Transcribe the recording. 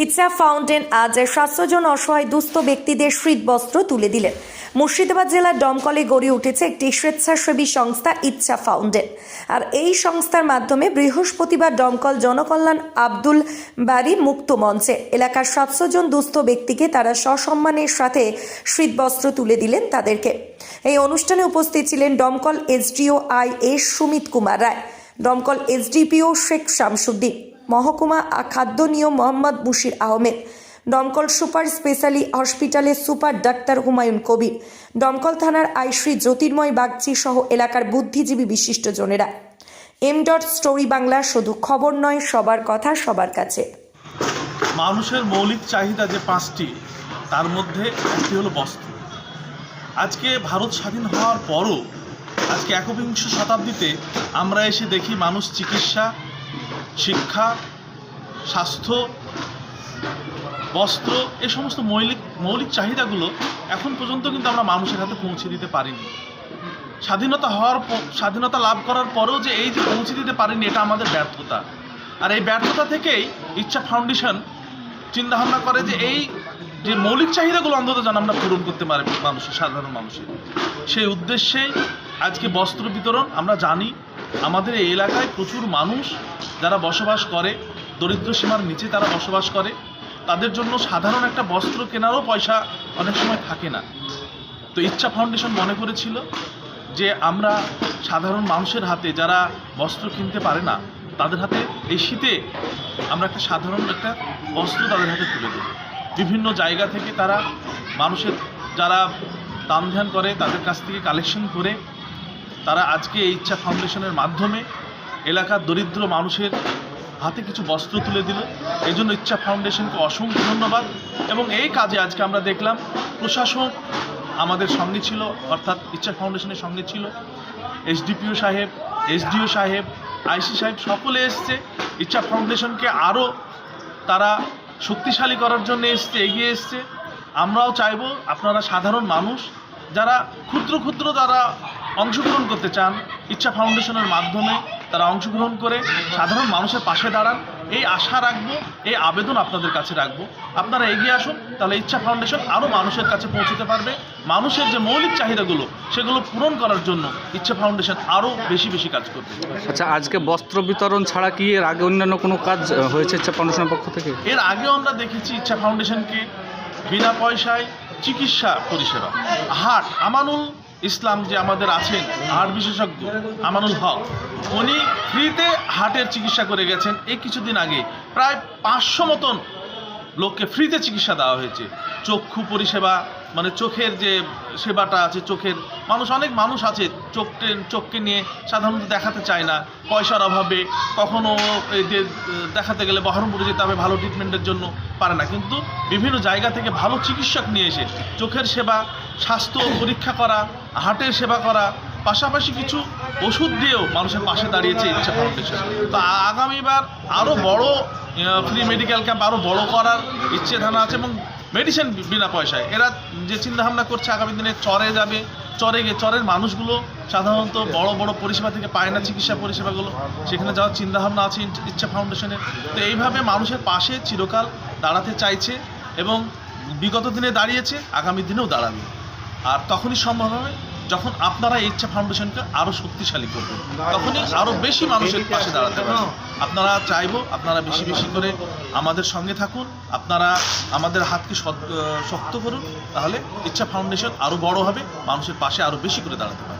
ইচ্ছা ফাউন্টেন আজ 700 জন অসহায় দুস্থ ব্যক্তিদের শীতবস্ত্র তুলে দিলেন। মুর্শিদাবাদ জেলার দমকলে গড়ে উঠেছে একটি স্বেচ্ছাসেবী সংস্থা ইচ্ছা ফাউন্টেন। আর এই সংস্থার মাধ্যমে বৃহস্পতিবার দমকল জনকল্যাণ আব্দুল বারী মুক্ত মঞ্চে এলাকার 700 জন দুস্থ ব্যক্তিকে তারা সসম্মানের সাথে শীতবস্ত্র তুলে দিলেন তাদেরকে। এই অনুষ্ঠানে উপস্থিত ছিলেন দমকল এসডিও IS সুমিত কুমার রায়, দমকল SDPO শেখ শামসুদ্দিন, মহকুমা খাদ্য নিয়ম মোহাম্মদ মুশির আহমেদ, দমকল সুপার স্পেশালি হসপিটালের সুপার ডাক্তার হুমায়ুন কবির, দমকল থানার আইশ্রী জ্যোতির্ময় বাগচি সহ এলাকার বুদ্ধিজীবী বিশিষ্টজনেরা। স্টোরি বাংলা, শুধু খবর নয়, সবার কথা সবার কাছে। মানুষের মৌলিক চাহিদা যে 5টি, তার মধ্যে একটি হলো বস্ত্র। আজকে ভারত স্বাধীন হওয়ার পরও আজকে 21 শতাব্দীতে আমরা এসে দেখি মানুষ চিকিৎসা, শিক্ষা, স্বাস্থ্য, বস্ত্র, এই সমস্ত মৌলিক চাহিদাগুলো এখন পর্যন্ত কিন্তু আমরা মানুষের হাতে পৌঁছে দিতে পারিনি। স্বাধীনতা লাভ করার পরেও যে এই যে পৌঁছে দিতে পারিনি, এটা আমাদের ব্যর্থতা। আর এই ব্যর্থতা থেকেই ইচ্ছা ফাউন্ডেশন চিন্তাভাবনা করে যে এই যে মৌলিক চাহিদাগুলো অন্তত যেন আমরা পূরণ করতে পারি সাধারণ মানুষের। সেই উদ্দেশ্যেই আজকে বস্ত্র বিতরণ। আমরা জানি আমাদের এই এলাকায় প্রচুর মানুষ যারা বসবাস করে, দরিদ্র সীমার নিচে তারা বসবাস করে, তাদের জন্য সাধারণ একটা বস্ত্র কেনারও পয়সা অনেক সময় থাকে না। তো ইচ্ছা ফাউন্ডেশন মনে করেছিল যে আমরা সাধারণ মানুষের হাতে, যারা বস্ত্র কিনতে পারে না, তাদের হাতে এই শীতে আমরা একটা সাধারণ একটা বস্ত্র তাদের হাতে তুলে দেব। বিভিন্ন জায়গা থেকে তারা মানুষের যারা দান ধ্যান করে তাদের কাছ থেকে কালেকশন করে তারা আজকে এই ইচ্ছা ফাউন্ডেশনের মাধ্যমে এলাকার দরিদ্র মানুষের হাতে কিছু বস্ত্র তুলে দিল। এই জন্য ইচ্ছা ফাউন্ডেশনকে অসংখ্য ধন্যবাদ। এবং এই কাজে আজকে আমরা দেখলাম প্রশাসন আমাদের সঙ্গে ছিল, অর্থাৎ ইচ্ছা ফাউন্ডেশনের সঙ্গে ছিল। SDPO সাহেব, SDO সাহেব, IC সাহেব সকলে এসছে ইচ্ছা ফাউন্ডেশনকে আরও তারা শক্তিশালী করার জন্য এগিয়ে এসছে। আমরাও চাইব আপনারা সাধারণ মানুষ যারা ক্ষুদ্র যারা অংশগ্রহণ করতে চান, ইচ্ছা ফাউন্ডেশনের মাধ্যমে তারা অংশগ্রহণ করে সাধারণ মানুষের পাশে দাঁড়ান, এই আশা রাখবো, এই আবেদন আপনাদের কাছে রাখবো। আপনারা এগিয়ে আসুন, তাহলে ইচ্ছা ফাউন্ডেশন আরও মানুষের কাছে পৌঁছতে পারবে। মানুষের যে মৌলিক চাহিদাগুলো সেগুলো পূরণ করার জন্য ইচ্ছা ফাউন্ডেশন আরও বেশি কাজ করবে। আচ্ছা, আজকে বস্ত্র বিতরণ ছাড়া কি এর আগে অন্যান্য কোনো কাজ হয়েছে ইচ্ছা ফাউন্ডেশনের পক্ষ থেকে? এর আগেও আমরা দেখেছি ইচ্ছা ফাউন্ডেশনকে বিনা পয়সায় চিকিৎসা পরিষেবা, হার্ট, আমানুল ইসলাম যে আমাদের আছেন হার্ট বিশেষজ্ঞ আমানুল হক, উনি ফ্রিতে হার্টের চিকিৎসা করে গেছেন। এই কিছুদিন আগে প্রায় 500 মতন লোককে ফ্রিতে চিকিৎসা দেওয়া হয়েছে। চক্ষু পরিষেবা, মানে চোখের যে সেবাটা আছে, চোখের অনেক মানুষ আছে চোখকে নিয়ে সাধারণত দেখাতে চায় না, পয়সার অভাবে কখনও দেখাতে গেলে বহরমপুরে যেতে হবে ভালো ট্রিটমেন্টের জন্য, পারে না। কিন্তু বিভিন্ন জায়গা থেকে ভালো চিকিৎসক নিয়ে এসে চোখের সেবা, স্বাস্থ্য পরীক্ষা করা, হার্টের সেবা করা, পাশাপাশি কিছু ওষুধ দিয়েও মানুষের পাশে দাঁড়িয়েছে ইচ্ছা ফাউন্ডেশন। তো আগামীবার আরও বড় ফ্রি মেডিকেল ক্যাম্প আরও বড় করার ইচ্ছে ধারণা আছে, এবং মেডিসিন বিনা পয়সায় এরা যে চিন্তাভাবনা করছে আগামী দিনে চরে যাবে, চরের মানুষগুলো সাধারণত বড় পরিষেবা থেকে পায় না চিকিৎসা পরিষেবাগুলো, সেখানে যাওয়ার চিন্তাভাবনা আছে ইচ্ছা ফাউন্ডেশনের। তো এইভাবে মানুষের পাশে চিরকাল দাঁড়াতে চাইছে এবং বিগত দিনে দাঁড়িয়েছে, আগামী দিনেও দাঁড়াবে। আর তখনই সম্ভব হবে যখন আপনারা ইচ্ছা ফাউন্ডেশনকে আরও শক্তিশালী করবেন, তখনই আরও বেশি মানুষের পাশে দাঁড়াতে পারবেন। আপনারা চাইবো আপনারা বেশি করে আমাদের সঙ্গে থাকুন, আপনারা আমাদের হাতকে শক্ত করুন, তাহলে ইচ্ছা ফাউন্ডেশন আরও বড় হবে, মানুষের পাশে আরও বেশি করে দাঁড়াতে পারবে।